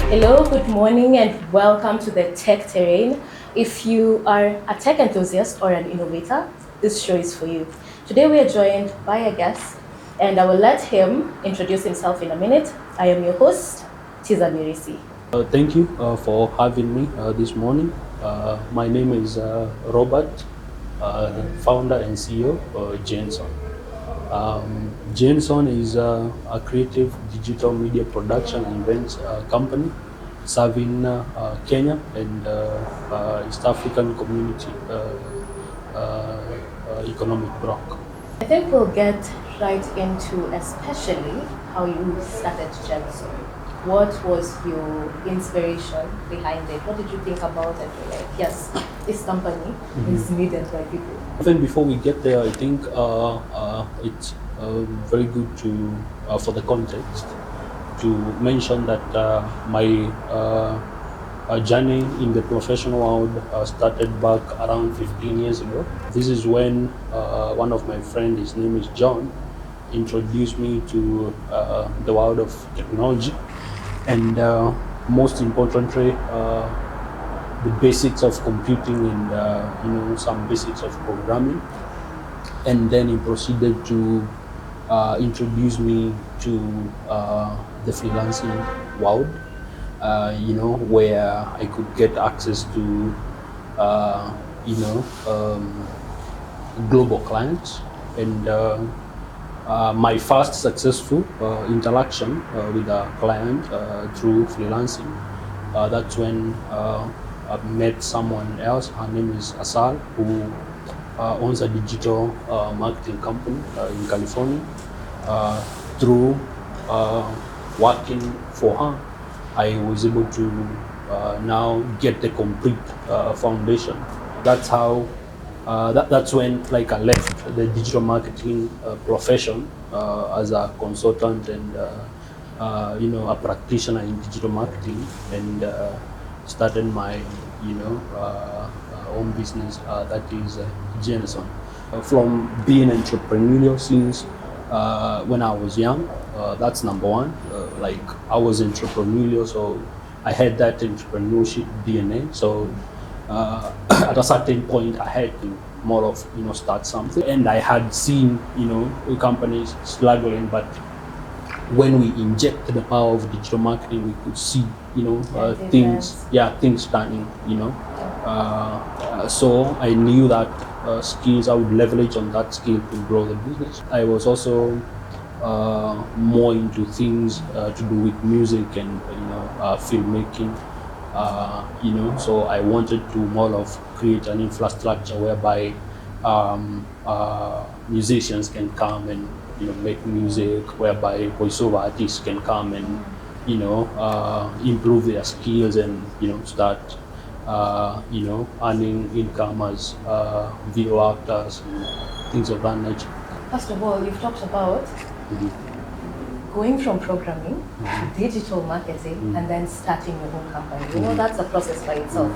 Hello, good morning, and welcome to the Tech Terrain. If you are a tech enthusiast or an innovator, this show is for you. Today, we are joined by a guest, and I will let him introduce himself in a minute. I am your host, Tiza Mirisi. Thank you for having me this morning. My name is Robert, founder and CEO of Janeson. Janeson is a creative digital media production and events company serving Kenya and East African community economic bloc. I think we'll get right into especially how you started Janeson. What was your inspiration behind it? What did you think about it? You're like, yes, this company is needed by people. Even before we get there, I think it's very good to, for the context, to mention that my journey in the professional world started back around 15 years ago. This is when one of my friends, his name is John, introduced me to the world of technology, and most importantly, the basics of computing and some basics of programming. And then he proceeded to introduce me to the freelancing world, where I could get access to, global clients. And my first successful interaction with a client through freelancing, that's when I met someone else. Her name is Asal, who owns a digital marketing company in California. Through working for her, I was able to now get the complete foundation. That's how. That's when I left the digital marketing profession as a consultant and a practitioner in digital marketing, and started my own business, that is Janeson. From being entrepreneurial since when I was young, that's number one. I was entrepreneurial, so I had that entrepreneurship DNA. So at a certain point, I had to more of start something, and I had seen companies struggling, but when we injected the power of digital marketing, we could see things turning. So I knew that skills I would leverage on that skill to grow the business. I was also more into things to do with music and filmmaking. So I wanted to more of create an infrastructure whereby musicians can come and make music, whereby voiceover artists can come and improve their skills and start earning income as video actors and things of that nature. First of all, you've talked about going from programming to digital marketing and then starting your own company. That's a process by itself.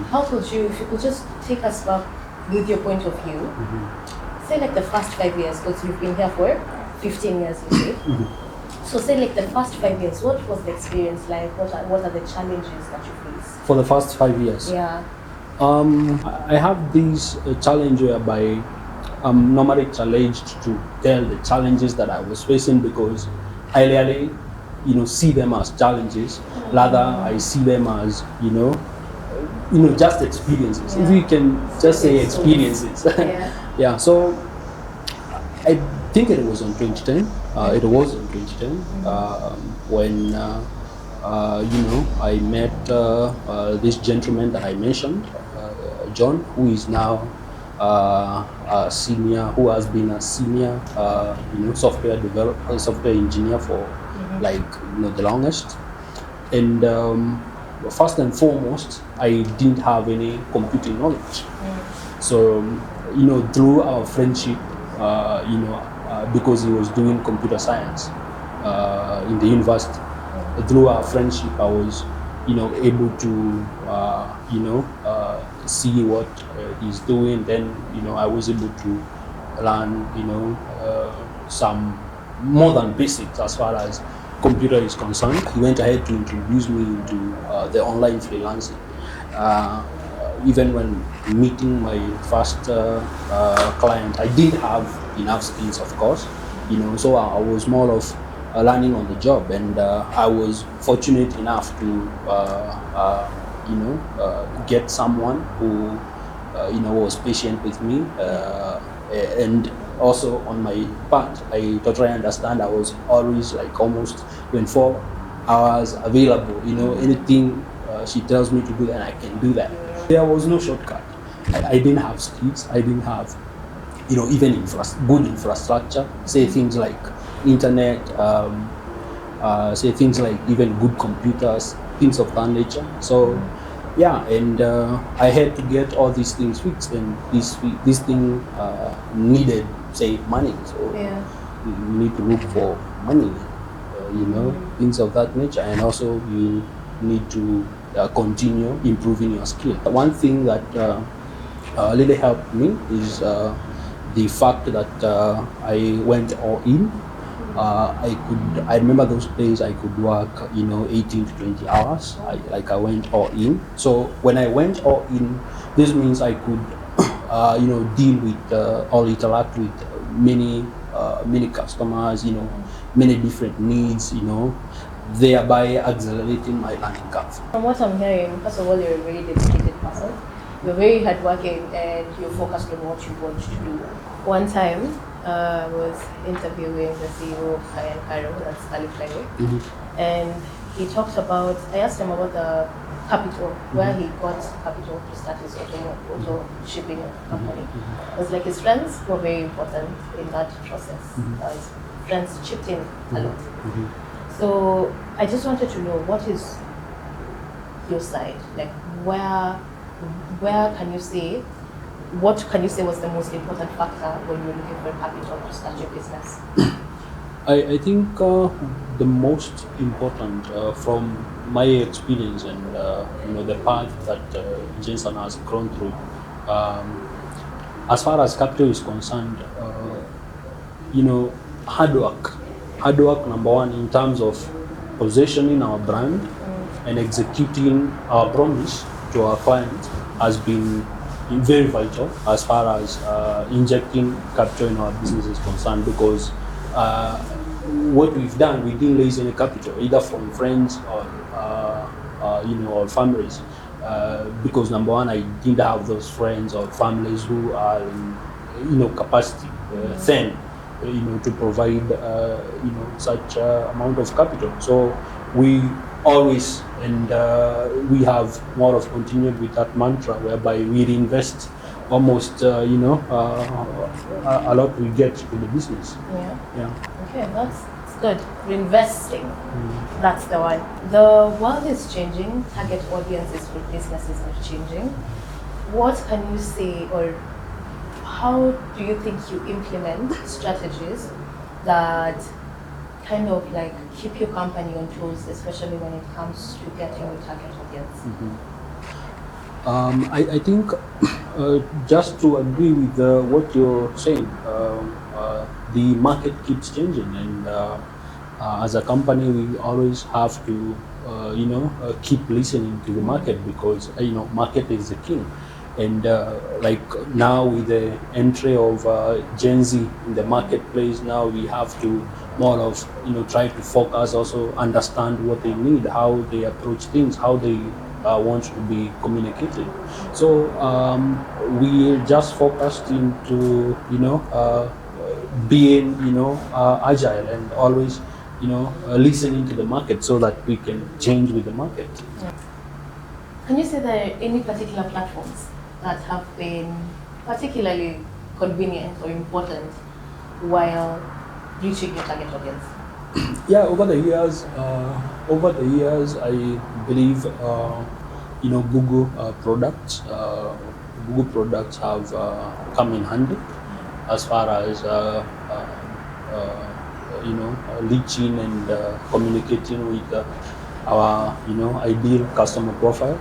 How could you, if you could just take us back with your point of view, say the first 5 years, because you've been here for 15 years, you say. So say the first 5 years, what was the experience like? What are the challenges that you faced? For the first 5 years? Yeah. I have this challenge whereby I'm normally challenged to tell the challenges that I was facing, because I rarely, see them as challenges. Rather, I see them as, just experiences. If you can just say experiences. Yeah. So I think it was in 2010. It was in 2010 when I met this gentleman that I mentioned, John, who is now a senior, who has been a senior, software developer, software engineer for the longest. And first and foremost, I didn't have any computing knowledge. So, through our friendship, because he was doing computer science in the university, through our friendship, I was, able to, see what he's doing. Then, I was able to learn, some more than basics as far as computer is concerned. He went ahead to introduce me into the online freelancing. Uh, Even when meeting my first client, I didn't have enough skills, of course, so I was more of learning on the job, and I was fortunate enough to, get someone who, was patient with me, and also on my part, I totally understand. I was always like almost 24 hours available. Anything she tells me to do, and I can do that. There was no shortcut. I didn't have skills. I didn't have, even good infrastructure. Say things like internet. Say things like even good computers, things of that nature. So, yeah, and I had to get all these things fixed, and this thing needed, say, money. So Yeah. you need to look for money, things of that nature, and also you need to continue improving your skill. One thing that really helped me is the fact that I went all in. I remember those days I could work, 18 to 20 hours. I went all in. So when I went all in, this means I could, deal with or interact with many customers, many different needs, thereby accelerating my learning curve. From what I'm hearing, first of all, you're a very dedicated person. You're very hardworking and you're focused on what you want to do. One time, I was interviewing the CEO of Karo, that's Calify, and he talked about, I asked him about the capital, where he got capital to start his auto shipping company. It was like his friends were very important in that process. His friends chipped in a lot. So I just wanted to know, what is your side? Like, where can you say, what can you say was the most important factor when you're looking for capital to start your business? I think the most important, from my experience and the path that Janeson has gone through, as far as capital is concerned, hard work. Hard work, number one, in terms of positioning our brand and executing our promise to our clients, has been very vital as far as injecting capital in our business is concerned, because what we've done, we didn't raise any capital, either from friends or or families, because number one, I didn't have those friends or families who are in capacity then to provide such amount of capital. So we always, and we have more of continued with that mantra, whereby we reinvest almost a lot we get to the business. Yeah. Okay, that's good. Reinvesting. That's the one. The world is changing. Target audiences for businesses are changing. What can you say, or how do you think you implement strategies that kind of like keep your company on toes, especially when it comes to getting your target audience? I think just to agree with what you're saying, the market keeps changing, and as a company, we always have to keep listening to the market, because market is the king. And like now, with the entry of Gen Z in the marketplace, now we have to more of try to focus, also understand what they need, how they approach things, how they want to be communicated. So we just focused into being agile, and always listening to the market, so that we can change with the market. Can you say there are any particular platforms that have been particularly convenient or important while reaching your target audience? Yeah, over the years, I believe Google products have come in handy as far as reaching and communicating with our ideal customer profile.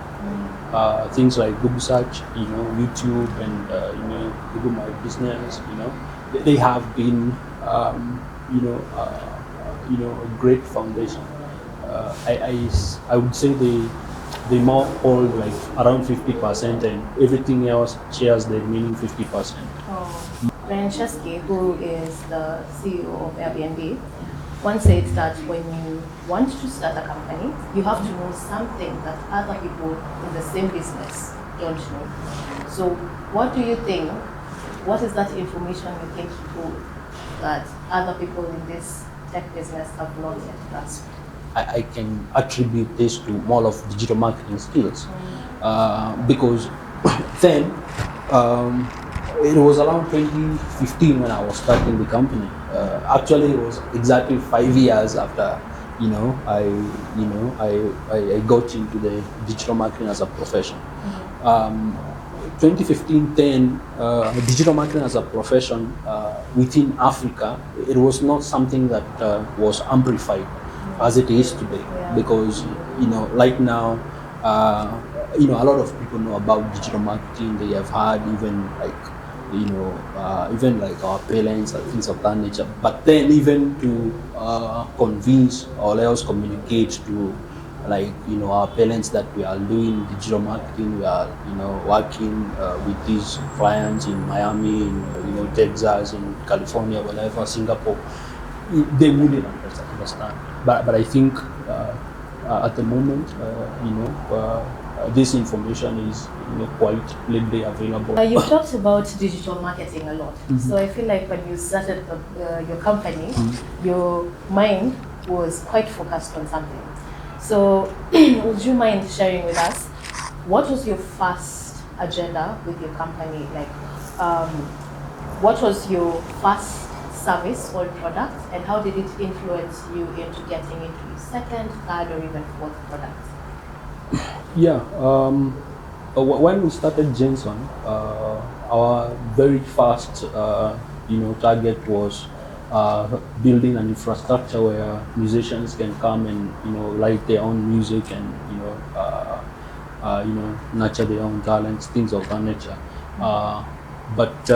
Things like Google search, YouTube, and Google My Business, they have been a great foundation. I would say they more hold like around 50%, and everything else shares the remaining 50%. Franceschi, who is the CEO of Airbnb, once said that when you want to start a company, you have to know something that other people in the same business don't know. So what do you think? What is that information you think you hold that other people in this tech business have not yet grasped? I can attribute this to more of digital marketing skills, because then it was around 2015 when I was starting the company. Actually, it was exactly 5 years after I got into the digital marketing as a profession. 2015, then digital marketing as a profession within Africa, it was not something that was amplified as it is today, because like now, a lot of people know about digital marketing. They have heard even like even like our parents and things of that nature. But then even to convince or else communicate to our parents that we are doing digital marketing, we are working with these clients in Miami, in Texas, in California, whatever, Singapore, they wouldn't understand. But I think at the moment, this information is quite readily available. You talked about digital marketing a lot. So I feel like when you started your company, your mind was quite focused on something. So would you mind sharing with us, what was your first agenda with your company? Like, what was your first service or product, and how did it influence you into getting into your second, third, or even fourth product? Yeah, when we started Janeson, our very first target was building an infrastructure where musicians can come and write their own music and nurture their own talents, things of that nature. But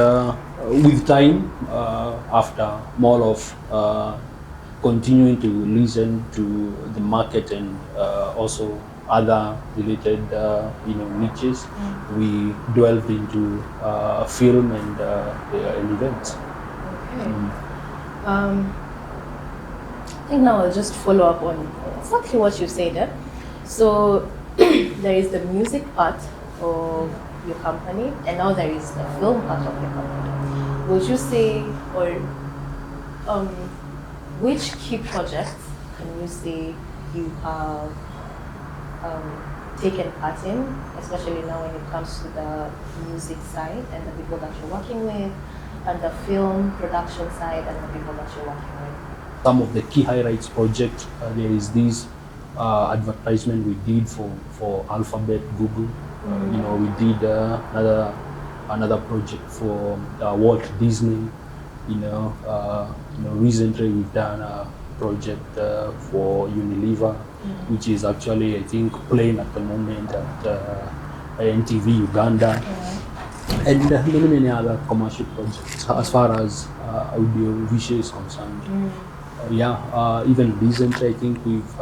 with time, after more of continuing to listen to the market and also other related niches, we delved into film and events. Okay. I think now I'll just follow up on exactly what you said. So there is the music part of your company, and now there is the film part of your company. Would you say, or which key projects can you say you have taken part in, especially now when it comes to the music side and the people that you're working with, and the film production side and the people that you're working with? Some of the key highlights project, there is this advertisement we did for Alphabet, Google. We did another project for Walt Disney. Recently we've done a project for Unilever, which is actually, I think, playing at the moment at NTV Uganda, and many other commercial projects as far as audio visual is concerned. Even recently, I think we've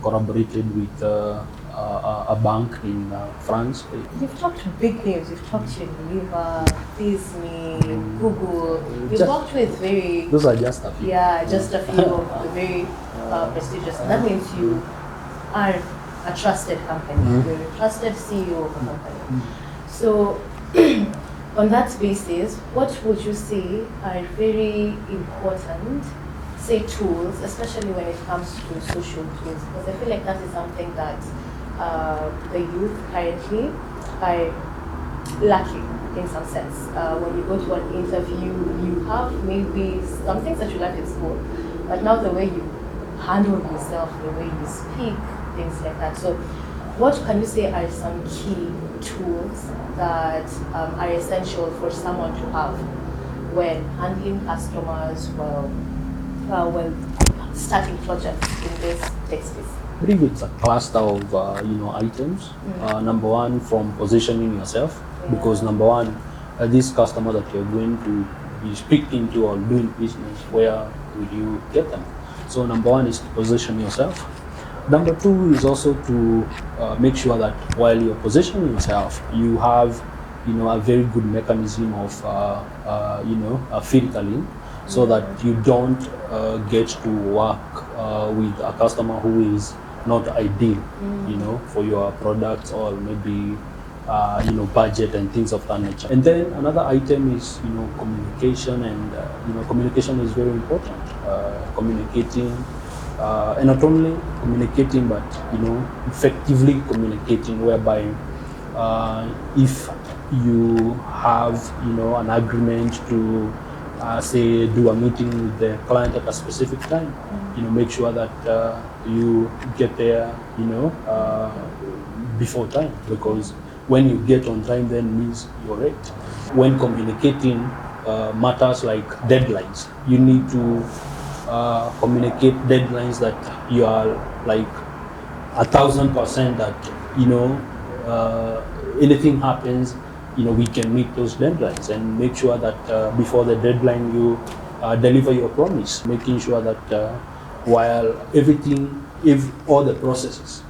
collaborated with a bank in France. You've talked to big names. You've talked to Unilever, Disney, Google. You've worked with very... Those are just a few. Yeah, just a few of the very prestigious. That means you are a trusted company. You're a trusted CEO of a company. So on that basis, what would you say are very important, say, tools, especially when it comes to social tools? Because I feel like that is something that the youth currently are lacking in some sense. When you go to an interview, you have maybe some things that you learned in school, but now the way you handle yourself, the way you speak, things like that. So what can you say are some key tools that are essential for someone to have when handling customers, when starting projects in this tech space? I believe it's a cluster of items. Number one, from positioning yourself, because number one, this customer that you're going to be speaking to or doing business, where will you get them? So number one is to position yourself. Number two is also to make sure that while you're positioning yourself, you have, a very good mechanism of, filtering, so that you don't get to work with a customer who is not ideal, for your products, or maybe, budget and things of that nature. And then another item is, communication, and communication is very important. Communicating. And not only communicating, but effectively communicating, whereby if you have an agreement to say do a meeting with the client at a specific time, make sure that you get there before time, because when you get on time, then means you're right. When communicating matters like deadlines, you need to communicate deadlines that you are like 1,000% that anything happens, we can meet those deadlines, and make sure that before the deadline you deliver your promise, making sure that while if all the processes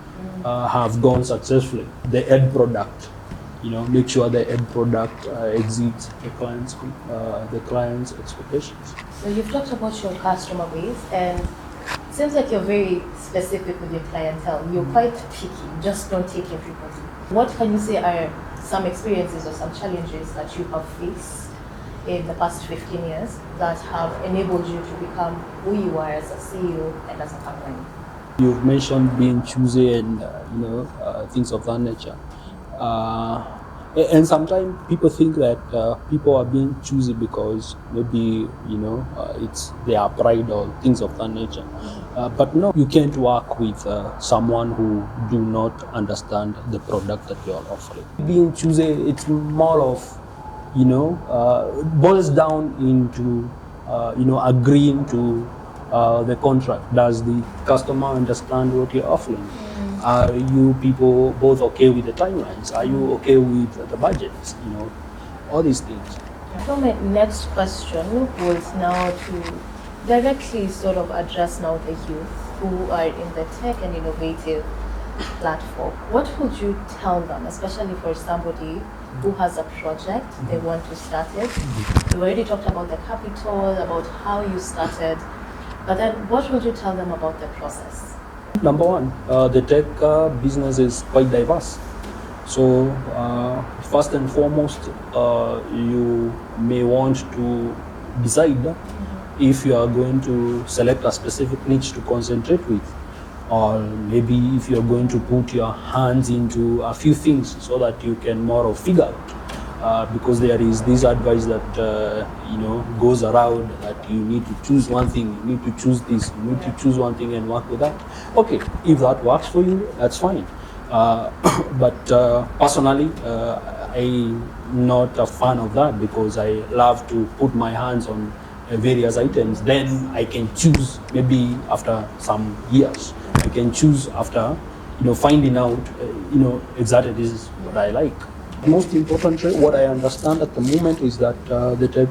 have gone successfully, the end product, make sure the end product exceeds the client's expectations. So you've talked about your customer base, and it seems like you're very specific with your clientele. You're quite picky, just don't take everybody. What can you say are some experiences or some challenges that you have faced in the past 15 years that have enabled you to become who you are as a CEO and as a company? You've mentioned being choosy and things of that nature. And sometimes people think that people are being choosy because maybe it's their pride or things of that nature. But no, you can't work with someone who do not understand the product that you are offering. Being choosy, it's more of boils down into agreeing to the contract. Does the customer understand what you're offering? Are you people both okay with the timelines? Are you okay with the budgets? All these things. So my next question was now to directly sort of address now the youth who are in the tech and innovative platform. What would you tell them, especially for somebody who has a project, they want to start it? You already talked about the capital, about how you started, but then what would you tell them about the process? Number one, the tech business is quite diverse. So first and foremost, you may want to decide if you are going to select a specific niche to concentrate with, or maybe if you're going to put your hands into a few things so that you can more of figure out. Because there is this advice that goes around that you need to choose one thing, you need to choose this, you need to choose one thing and work with that. Okay, if that works for you, that's fine. But personally, I'm not a fan of that, because I love to put my hands on various items. Then I can choose maybe after some years. I can choose after finding out exactly this is what I like. Most importantly, what I understand at the moment is that the tech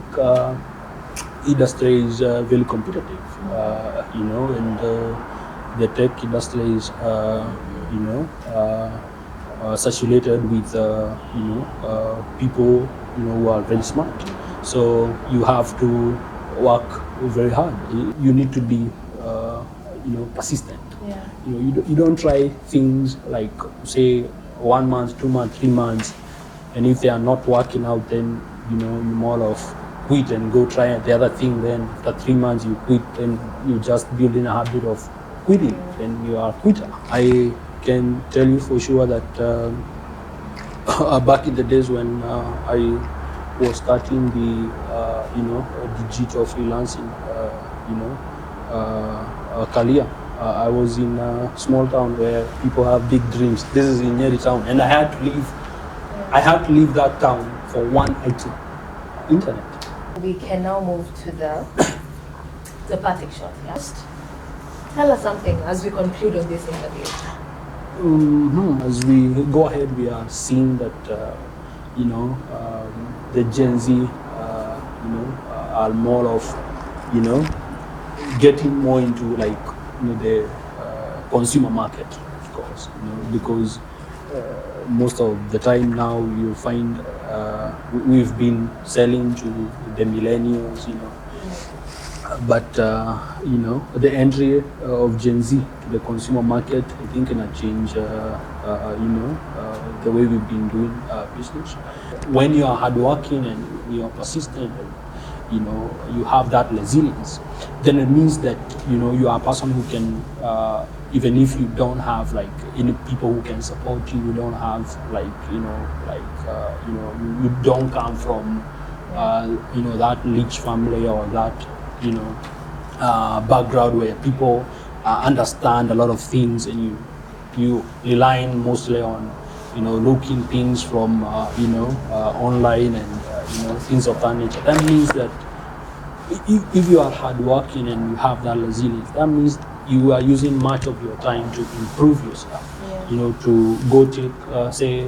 industry is very competitive, and the tech industry is, saturated with, people, who are very smart. So you have to work very hard. You need to be, persistent. Yeah. You don't try things like, say, 1 month, 2 months, 3 months. And if they are not working out, then you more of quit and go try the other thing. Then after 3 months you quit, and you just building a habit of quitting, and you are a quitter. I can tell you for sure that back in the days when I was starting the digital freelancing career, I was in a small town where people have big dreams. This is in Nyeri town, and I had to leave that town for one item: internet. We can now move to the parting shot. Yes. Tell us something as we conclude on this interview. As we go ahead, we are seeing that the Gen Z are more of getting more into like the consumer market, of course, because most of the time now you find we've been selling to the millennials, but the entry of Gen Z to the consumer market, I think, can change the way we've been doing business. When you are hardworking and you are persistent, and you have that resilience, then it means that you are a person who can, even if you don't have like any people who can support you, you don't have like you don't come from that rich family or that background where people understand a lot of things, and you relying mostly on looking things from online and things of that nature. That means that if you are hardworking and you have that resilience, that means you are using much of your time to improve yourself. To go take say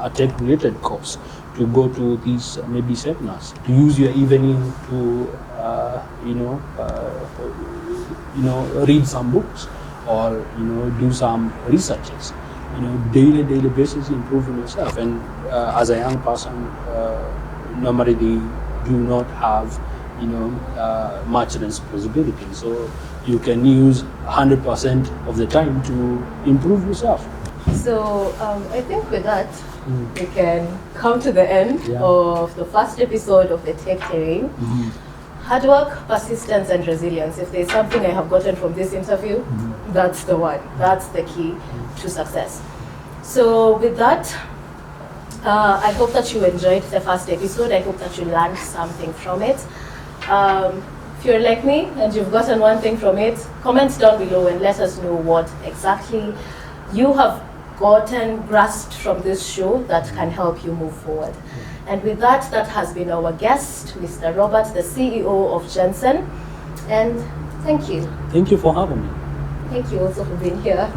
a tech related course, to go to these maybe seminars, to use your evening to read some books, or do some researches. Daily basis, improving yourself. And as a young person, normally they do not have much responsibility, so you can use 100% of the time to improve yourself. So I think with that, we can come to the end of the first episode of the Tech Terrain. Hard work, persistence, and resilience. If there's something I have gotten from this interview, that's the one. That's the key to success. So with that, I hope that you enjoyed the first episode. I hope that you learned something from it. If you're like me and you've gotten one thing from it, comment down below and let us know what exactly you have gotten, grasped from this show that can help you move forward. And with that, that has been our guest, Mr. Robert, the CEO of Janeson. And thank you. Thank you for having me. Thank you also for being here.